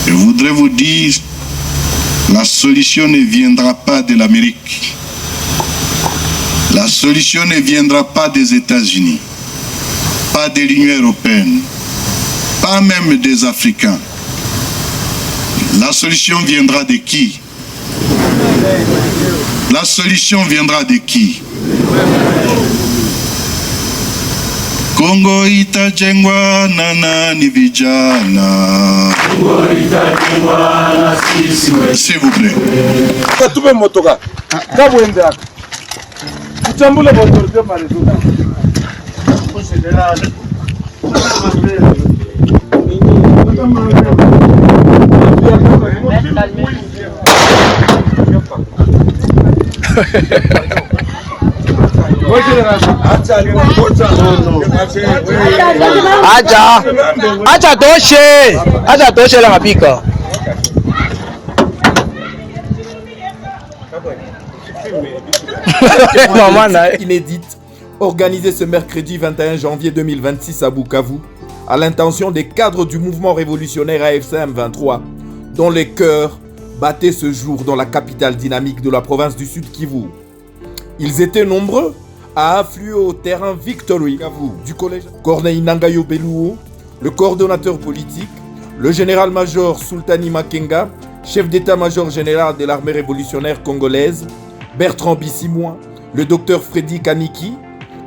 Je voudrais vous dire, la solution ne viendra pas de l'Amérique. La solution ne viendra pas des États-Unis, pas de l'Union européenne, pas même des Africains. La solution viendra de qui? La solution viendra de qui? Kongo itajengwa na nani vijana? S'il vous plaît. Katume motoka. Kabwende hapa. Kuchambule motoka marezo. Considerado. Acha toshe la mapika. Inédite, organisée ce mercredi 21 janvier 2026 à Bukavu, à l'intention des cadres du mouvement révolutionnaire AFCM 23, dont les cœurs battaient ce jour dans la capitale dynamique de la province du Sud Kivu. Ils étaient nombreux à affluer au terrain Victory du collège Corneille Nangaa Yobbeluo, le coordonnateur politique, le général-major Sultani Makenga, chef d'état-major général de l'armée révolutionnaire congolaise, Bertrand Bissimois, le docteur Freddy Kaniki,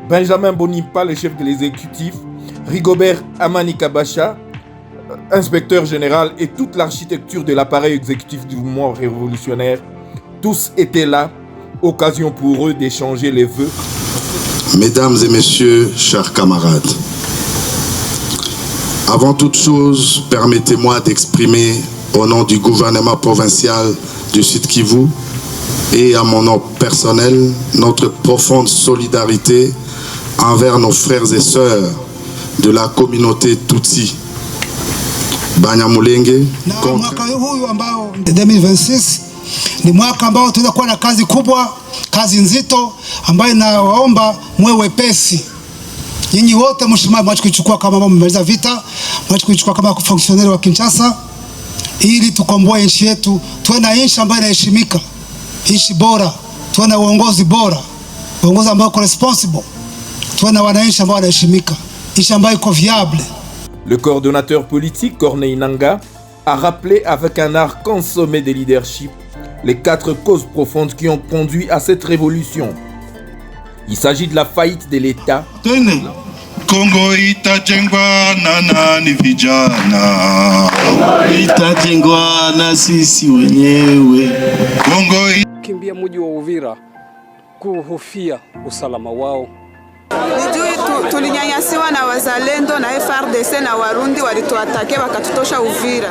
Benjamin Bonimpa, le chef de l'exécutif, Rigobert Amani-Kabacha, inspecteur général, et toute l'architecture de l'appareil exécutif du mouvement révolutionnaire. Tous étaient là, occasion pour eux d'échanger les vœux. Mesdames et messieurs, chers camarades, avant toute chose, permettez-moi d'exprimer au nom du gouvernement provincial du Sud Kivu et à mon nom personnel notre profonde solidarité envers nos frères et sœurs de la communauté Tutsi. Banyamulenge. Mwaka huu ambao 2026 ni mwaka ambao tutakuwa na kazi kubwa, kazi nzito ambayo nawaomba mwe wepesi. Nyinyi wote mwache kuchukua kama mmemaliza vita, mwache kuchukua kama fonctionnaire wa Kinshasa, ili tukomboe nchi yetu, tuwe na nchi ambayo inaheshimika, nchi bora, tuwe na uongozi bora, uongozi ambao uko responsible, tuwe na wananchi ambao wanaheshimika, nchi ambayo iko viable. Le coordonnateur politique Corneille Nangaa a rappelé avec un art consommé de leadership les 4 causes profondes qui ont conduit à cette révolution. Il s'agit de la faillite de l'État. Kongo itajengwa na nani vijana? Itajengwa na sisi wenyewe. Kongo kimbia mji wa Uvira kuhofia usalama wao. Tulinyanyasiwa na wazalendo na FRDC na Warundi walituatake wakatutosha Uvira.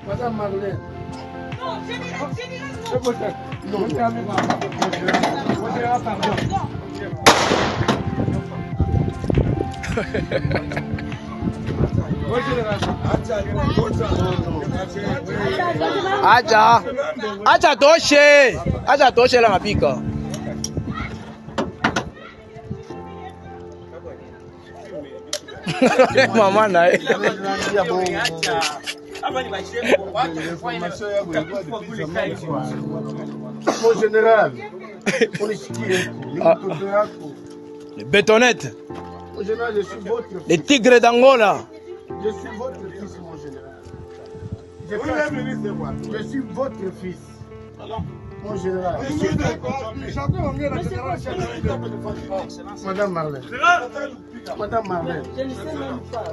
Madame Marlène. Non, j'ai Acha toshe la mapika. Mama naye. Mon général, les bétonnettes, mon général, je suis votre fils. les tigres d'Angola. Je suis votre fils, mon général. Je suis votre fils. Mon général. Madame Marlène. Madame Marlène. Je ne sais même pas.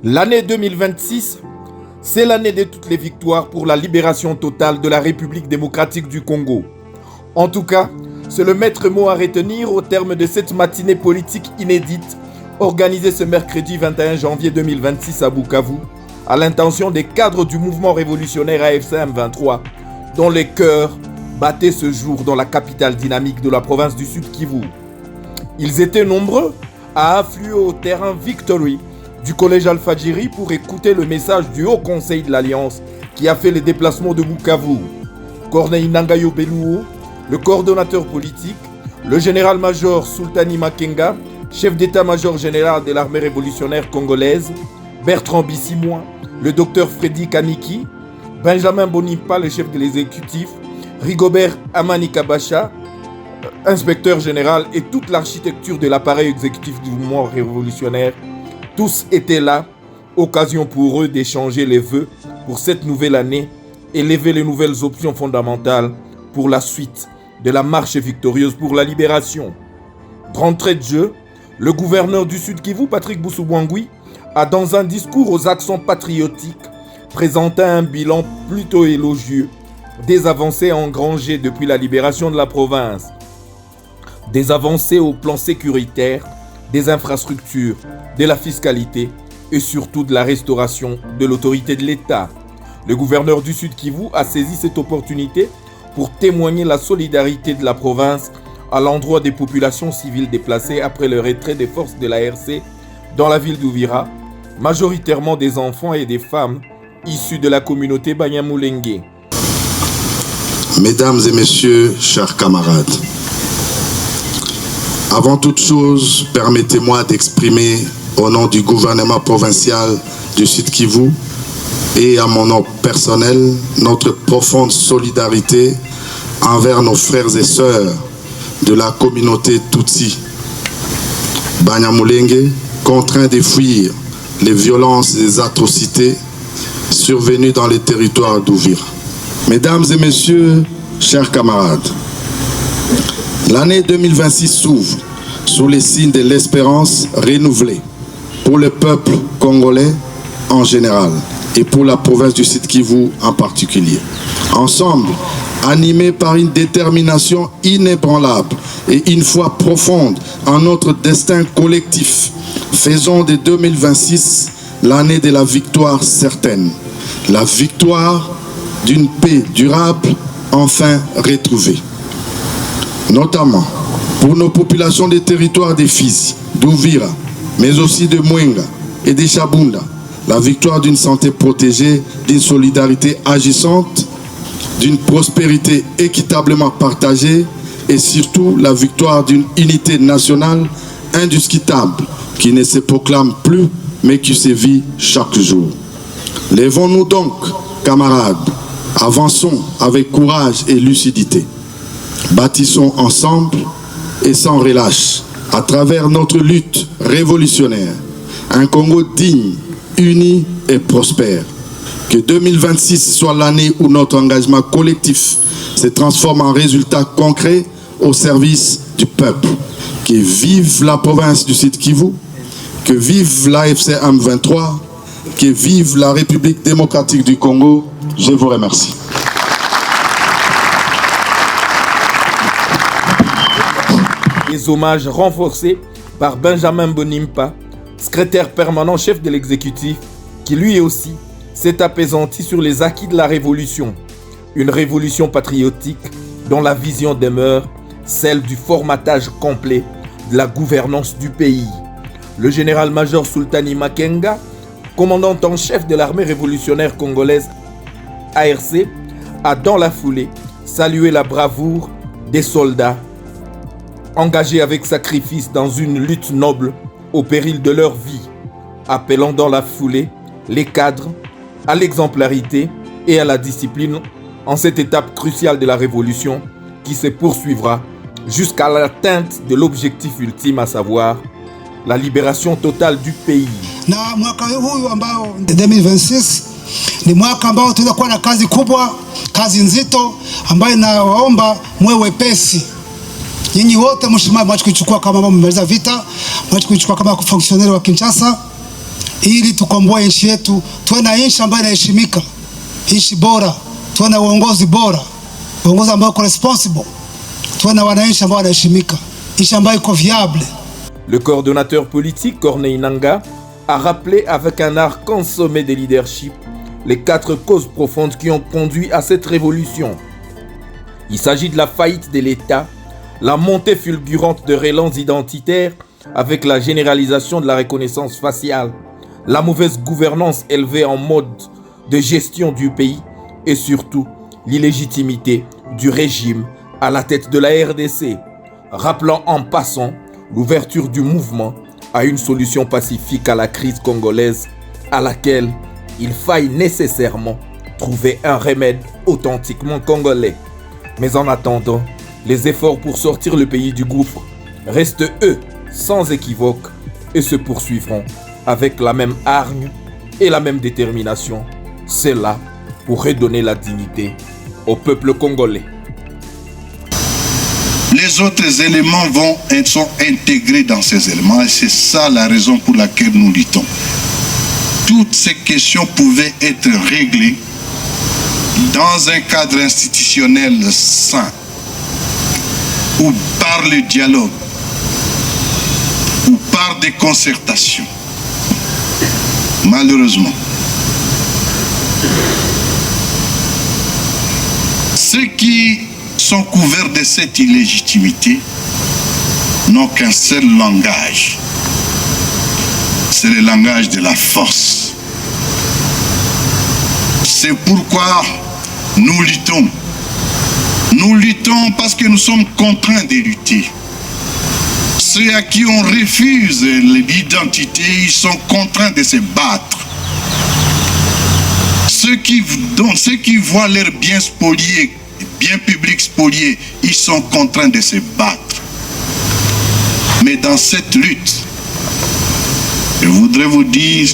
L'année 2026, c'est l'année de toutes les victoires pour la libération totale de la République démocratique du Congo. En tout cas, c'est le maître mot à retenir au terme de cette matinée politique inédite organisé ce mercredi 21 janvier 2026 à Bukavu, à l'intention des cadres du mouvement révolutionnaire AFC M23, dont les cœurs battaient ce jour dans la capitale dynamique de la province du Sud Kivu. Ils étaient nombreux à affluer au terrain Victory du collège Al-Fadjiri pour écouter le message du Haut Conseil de l'Alliance qui a fait les déplacements de Bukavu. Corneille Nangayo Belouo, le coordonnateur politique, le général-major Sultani Makenga, chef d'état-major général de l'armée révolutionnaire congolaise, Bertrand Bissimois, le docteur Freddy Kaniki, Benjamin Bonimpa, le chef de l'exécutif, Rigobert Amani Kabacha, inspecteur général, et toute l'architecture de l'appareil exécutif du mouvement révolutionnaire. Tous étaient là, occasion pour eux d'échanger les vœux pour cette nouvelle année et lever les nouvelles options fondamentales pour la suite de la marche victorieuse pour la libération. D'entrée de jeu, le gouverneur du Sud Kivu, Patrick Boussou-Bouangui, a dans un discours aux accents patriotiques présenté un bilan plutôt élogieux des avancées engrangées depuis la libération de la province, des avancées au plan sécuritaire, des infrastructures, de la fiscalité et surtout de la restauration de l'autorité de l'État. Le gouverneur du Sud Kivu a saisi cette opportunité pour témoigner la solidarité de la province à l'endroit des populations civiles déplacées après le retrait des forces de l'ARC dans la ville d'Uvira, majoritairement des enfants et des femmes issus de la communauté Banyamulenge. Mesdames et messieurs, chers camarades, avant toute chose, permettez-moi d'exprimer au nom du gouvernement provincial du Sud Kivu et à mon nom personnel notre profonde solidarité envers nos frères et sœurs de la communauté Tutsi Banyamulenge, contraints de fuir les violences et les atrocités survenues dans les territoires d'Uvira. Mesdames et messieurs, chers camarades, l'année 2026 s'ouvre sous les signes de l'espérance renouvelée pour le peuple congolais en général et pour la province du Sud Kivu en particulier. Ensemble, animés par une détermination inébranlable et une foi profonde en notre destin collectif, faisons de 2026 l'année de la victoire certaine, la victoire d'une paix durable enfin retrouvée. Notamment pour nos populations des territoires des Fizi, d'Uvira, mais aussi de Mwenga et de Chabunda, la victoire d'une santé protégée, d'une solidarité agissante, d'une prospérité équitablement partagée et surtout la victoire d'une unité nationale indiscutable qui ne se proclame plus mais qui se vit chaque jour. Lèvons-nous donc, camarades, avançons avec courage et lucidité. Bâtissons ensemble et sans relâche, à travers notre lutte révolutionnaire, un Congo digne, uni et prospère. Que 2026 soit l'année où notre engagement collectif se transforme en résultat concret au service du peuple. Que vive la province du Sud Kivu, que vive l'AFC M23, que vive la République démocratique du Congo. Je vous remercie. Les hommages renforcés par Benjamin Bonimpa, secrétaire permanent chef de l'exécutif, qui lui aussi s'est apaisanti sur les acquis de la révolution. Une révolution patriotique dont la vision demeure celle du formatage complet de la gouvernance du pays. Le général-major Sultani Makenga, commandant en chef de l'armée révolutionnaire congolaise ARC, a dans la foulée salué la bravoure des soldats engagés avec sacrifice dans une lutte noble au péril de leur vie, appelant dans la foulée les cadres à l'exemplarité et à la discipline en cette étape cruciale de la révolution qui se poursuivra jusqu'à l'atteinte de l'objectif ultime, à savoir la libération totale du pays. Na mwaka huu ambao 2026 ni mwaka ambao tutakuwa na kazi kubwa, kazi nzito ambayo nawaomba mwe wepesi. Nyinyi wote mwache kuchukua kama mmemaliza vita, mwache kuchukua kama fonctionnaire wa Kinshasa, ili tukomboe nchi yetu, tuwe na nchi ambayo inaheshimika, nchi bora, tuwe na uongozi bora, uongozi ambao uko responsible, tuwe na wananchi ambao wanaheshimika, nchi ambayo iko viable. Le coordonnateur politique Corneille Nangaa a rappelé avec un art consommé de leadership les 4 causes profondes qui ont conduit à cette révolution. Il s'agit de la faillite de l'État, la montée fulgurante de relents identitaires avec la généralisation de la reconnaissance faciale, la mauvaise gouvernance élevée en mode de gestion du pays et surtout l'illégitimité du régime à la tête de la RDC, rappelant en passant l'ouverture du mouvement à une solution pacifique à la crise congolaise à laquelle il faille nécessairement trouver un remède authentiquement congolais. Mais en attendant, les efforts pour sortir le pays du gouffre restent eux sans équivoque et se poursuivront avec la même hargne et la même détermination. C'est là pour redonner la dignité au peuple congolais. Les autres éléments sont intégrés dans ces éléments et c'est ça la raison pour laquelle nous luttons. Toutes ces questions pouvaient être réglées dans un cadre institutionnel sain ou par le dialogue ou par des concertations. Malheureusement, ceux qui sont couverts de cette illégitimité n'ont qu'un seul langage. C'est le langage de la force. C'est pourquoi nous luttons. Nous luttons parce que nous sommes contraints de lutter. Ceux à qui on refuse l'identité, ils sont contraints de se battre. Ceux qui voient leurs biens spoliés, biens publics spoliés, ils sont contraints de se battre. Mais dans cette lutte, je voudrais vous dire,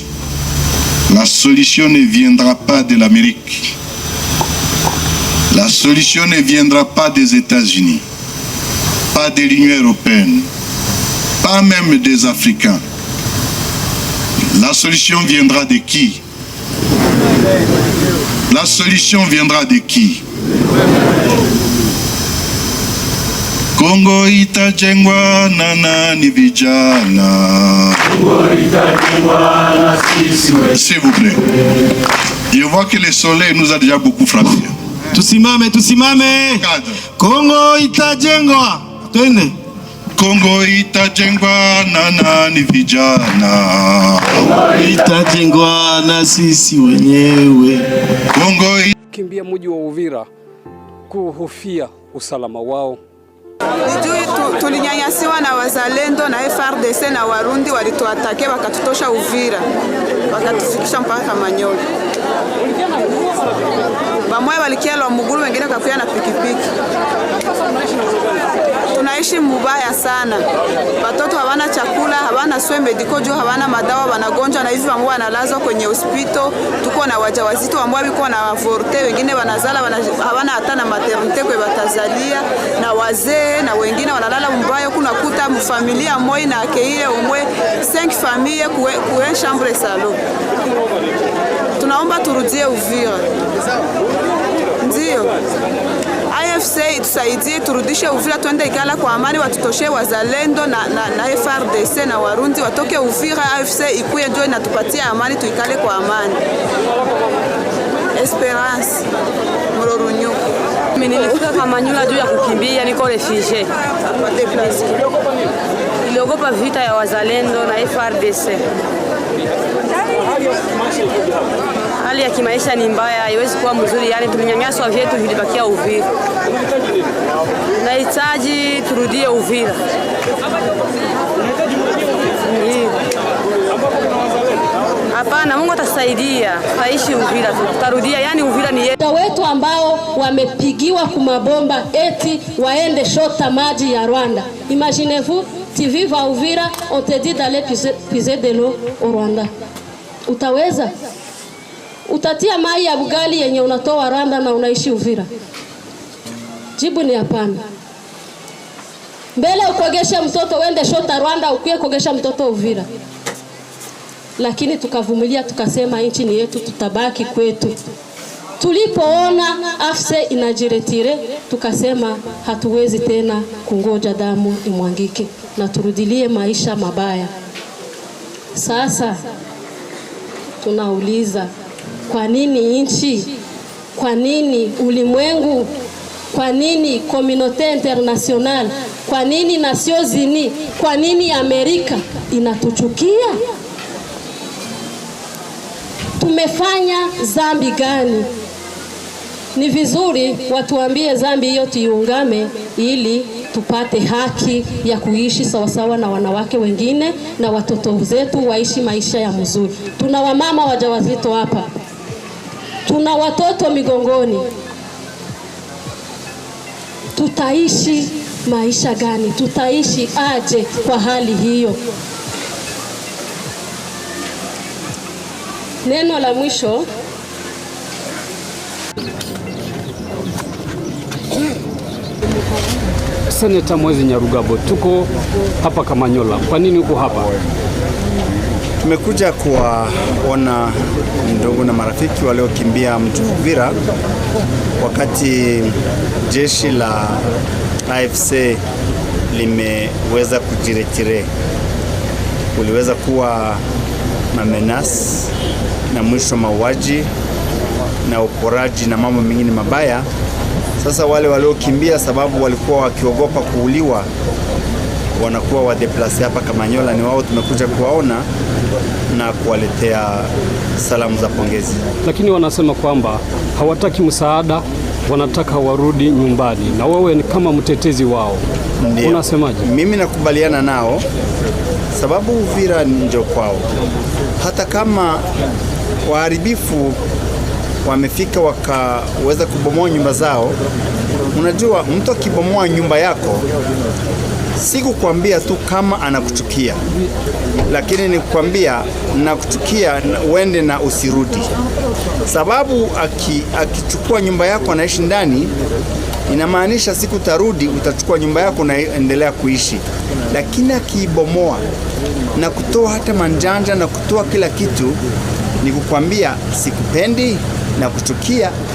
la solution ne viendra pas de l'Amérique. La solution ne viendra pas des États-Unis, pas de l'Union européenne, pas même des Africains. La solution viendra de qui? La solution viendra de qui? Congo itajengwa na nani vijana? S'il vous plaît. Je vois que le soleil nous a déjà beaucoup frappé. Tusimame, tusimame. Congo itajengwa. Twende. Congo itajengwa na nani vijana? Itajengwa na sisi wenyewe. Congo kimbia mji wa Uvira kuhofia usalama wao. Tulinyanyasiwa na wazalendo na FRDC na Warundi walituatake wakatutosha Uvira wakatufikisha mpaka Kamanyola. Bamoya walikielwa muguru, wengine kakuya na pikipiki. Tunaishi mubaya sana. Watoto hawana chakula, hawana soins médicaux juu hawana madawa, wanagonjwa na hivi ambao wanalazwa kwenye hospital. Tuko na wajawazito ambao wiko na avorte, wengine wanazala hawana hata na maternité kwa batazalia, na wazee na wengine wanalala mbaya. Kuna kuta familia moja na akeile umwe 5 famille kuwe chambre salon. Tunaomba turudie Uvira. Ndio. AFC itusaidie turudishe Uvira, tuende ikala kwa amani, watutoshe wazalendo na FRDC na Warundi watoke Uvira. AFC ikuye ndio inatupatia amani, tuikale kwa amani. Esperance Murorunyu. Mimi nilifika Kamanyola juu ya kukimbia, niko refugee. Niliogopa vita ya wazalendo na FRDC. Hali ya kimaisha ni mbaya, haiwezi kuwa mzuri, yani tumenyanyaswa, vyetu vilibakia Uvira. Nahitaji turudie Uvira. Hapana, Mungu atasaidia. Tutaishi Uvira, tutarudia, yani Uvira ni yetu. Wetu ambao wamepigiwa kumabomba eti waende shota maji ya Rwanda. Imaginez-vous, tu vis à Uvira, on te dit d'aller puiser de l'eau au Rwanda. Utaweza? Utatia mai ya bugali yenye unatoa Rwanda na unaishi Uvira? Jibu ni hapana. Mbele ukogesha mtoto wende shota Rwanda, ukuye kogesha mtoto Uvira. Lakini tukavumilia, tukasema nchi ni yetu, tutabaki kwetu. Tulipoona AFC inajiretire, tukasema hatuwezi tena kungoja damu imwangike na turudilie maisha mabaya. Sasa tunauliza, kwa nini nchi? Kwa nini ulimwengu? Kwa nini communauté internationale? Kwa nini Nations Unies? Kwa nini Amerika inatuchukia? Tumefanya dhambi gani? Ni vizuri watuambie dhambi hiyo tuiungame, ili tupate haki ya kuishi sawasawa na wanawake wengine na watoto zetu waishi maisha ya mzuri. Tuna wamama wajawazito hapa, tuna watoto migongoni. Tutaishi maisha gani? Tutaishi aje kwa hali hiyo? Neno la mwisho, Seneta Mwezi Nyarugabo, tuko hapa Kamanyola. Kwa nini uko hapa? Tumekuja kuwaona ndugu na marafiki waliokimbia mji Uvira wakati jeshi la AFC limeweza kujiretire. Kuliweza kuwa mamenas na mwisho mauaji na uporaji na mambo mengine mabaya. Sasa wale waliokimbia, sababu walikuwa wakiogopa kuuliwa, wanakuwa wadeplase hapa Kamanyola. Ni wao tumekuja kuwaona na kuwaletea salamu za pongezi. Lakini wanasema kwamba hawataki msaada, wanataka warudi nyumbani, na wewe ni kama mtetezi wao. Unasemaje? Mimi nakubaliana nao, sababu Uvira ndio kwao. Hata kama waharibifu wamefika wakaweza kubomoa nyumba zao, unajua mtu akibomoa nyumba yako, si kukwambia tu kama anakuchukia, lakini ni kukwambia nakuchukia uende na usirudi. Sababu akichukua nyumba yako anaishi ndani, inamaanisha siku tarudi utachukua nyumba yako na endelea kuishi. Lakini akibomoa na kutoa hata manjanja na kutoa kila kitu, ni kukwambia sikupendi na kuchukia,